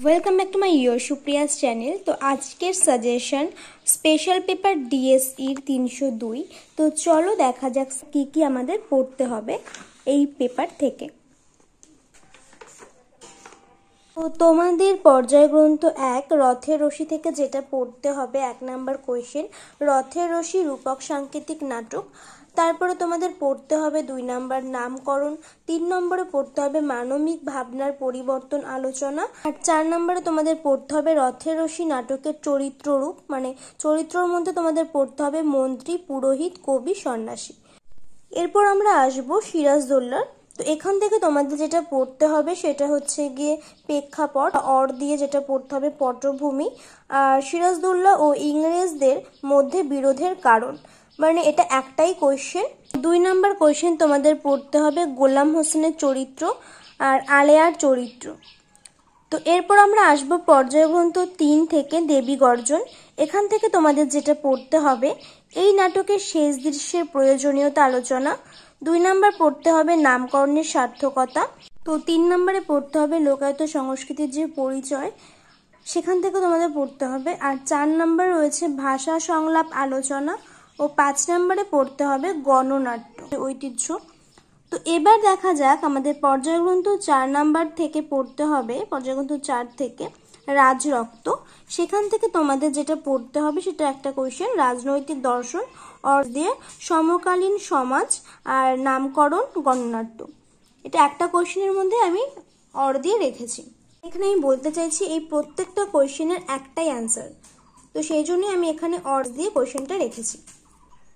Welcome back to my your Supriya's channel. तो आजकेर suggestion special paper DSE 302। तो चलो देखा जाक की की आमादेर पढ़ते होबे এই पेपर থেকে। तो তোমাদের পর্যায় গ্রন্থ 1 রথের রশি থেকে যেটা পড়তে হবে 1 নাম্বার কোশ্চেন রথের রশি রূপক সাংকেতিক নাটক। তারপরে তোমাদের পড়তে হবে 2 নাম্বার নামকরণ, 3 নম্বরে পড়তে হবে মানবিক ভাবনার পরিবর্তন আলোচনা, আর 4 নম্বরে তোমাদের পড়তে হবে রথের রশি নাটকের চরিত্র রূপ, মানে চরিত্রের মধ্যে তোমাদের পড়তে হবে মন্ত্রী, পুরোহিত, কবি, সন্ন্যাসী। এরপর আমরা আসবো সিরাজদৌল্লার। তো এখান থেকে তোমাদের যেটা পড়তে হবে সেটা হচ্ছে গিয়ে প্রেক্ষাপট, অর দিয়ে যেটা পড়তে হবে পটভূমি, আর সিরাজদৌল্লা ও ইংরেজদের মধ্যে বিরোধের কারণ, মানে এটা একটাই কোশ্চেন। 2 নাম্বার কোশ্চেন তোমাদের পড়তে হবে গোলাম হোসেনের চরিত্র আর আলেয়ার চরিত্র। তো এরপর আমরা আসবো পর্যায় গ্রন্থ 3 থেকে দেবী গর্জন। এখান থেকে তোমাদের যেটা পড়তে হবে এই নাটকের শেষ দৃশ্যের প্রয়োজনীয়তা আলোচনা। 2 নাম্বার পড়তে হবে নামকরণের সার্থকতা। তো 3 নম্বরে পড়তে হবে লোকায়ত সংস্কৃতির যে পরিচয়, সেখান থেকে তোমাদের পড়তে হবে। আর 4 নম্বর রয়েছে ভাষা সংলাপ আলোচনা, ও 5 নম্বরে পড়তে হবে গণনাট্য ঐতিহ্য। তো এবার দেখা যাক আমাদের পর্যায় গ্রন্থ 4 নাম্বার থেকে পড়তে হবে, পর্যায় গ্রন্থ 4 থেকে রাজরক্ত। সেখান থেকে তোমাদের যেটা পড়তে হবে সেটা একটা কোশ্চেন রাজনৈতিক দর্শন, অর দিয়ে সমকালীন সমাজ, আর নামকরণ গণনাট্য। এটা একটা কোশ্চেনের মধ্যে আমি অর দিয়ে রেখেছি। এখানে আমি বলতে চাইছি এই প্রত্যেকটা কোশ্চেনের একটাই অ্যান্সার, তো সেই জন্যই আমি এখানে অর দিয়ে কোশ্চেনটা রেখেছি।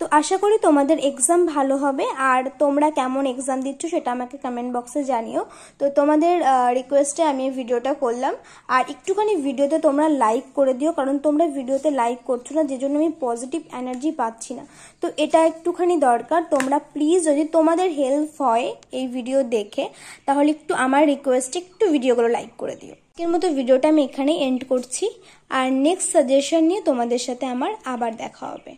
তো আশা করি তোমাদের এক্সাম ভালো হবে, আর তোমরা কেমন এক্সাম দিচ্ছ সেটা আমাকে কমেন্ট বক্সে জানিও। তো তোমাদের রিকোয়েস্টে আমি এই ভিডিওটা করলাম, আর একটুখানি ভিডিওতে তোমরা লাইক করে দিও, কারণ তোমরা ভিডিওতে লাইক করছো না, যে জন্য আমি পজিটিভ এনার্জি পাচ্ছি না। তো এটা একটুখানি দরকার, তোমরা প্লিজ যদি তোমাদের হেল্প হয় এই ভিডিও দেখে, তাহলে একটু আমার রিকোয়েস্টে একটু ভিডিওগুলো লাইক করে দিও। এর মতো ভিডিওটা আমি এখানেই এন্ড করছি, আর নেক্সট সাজেশন নিয়ে তোমাদের সাথে আমার আবার দেখা হবে।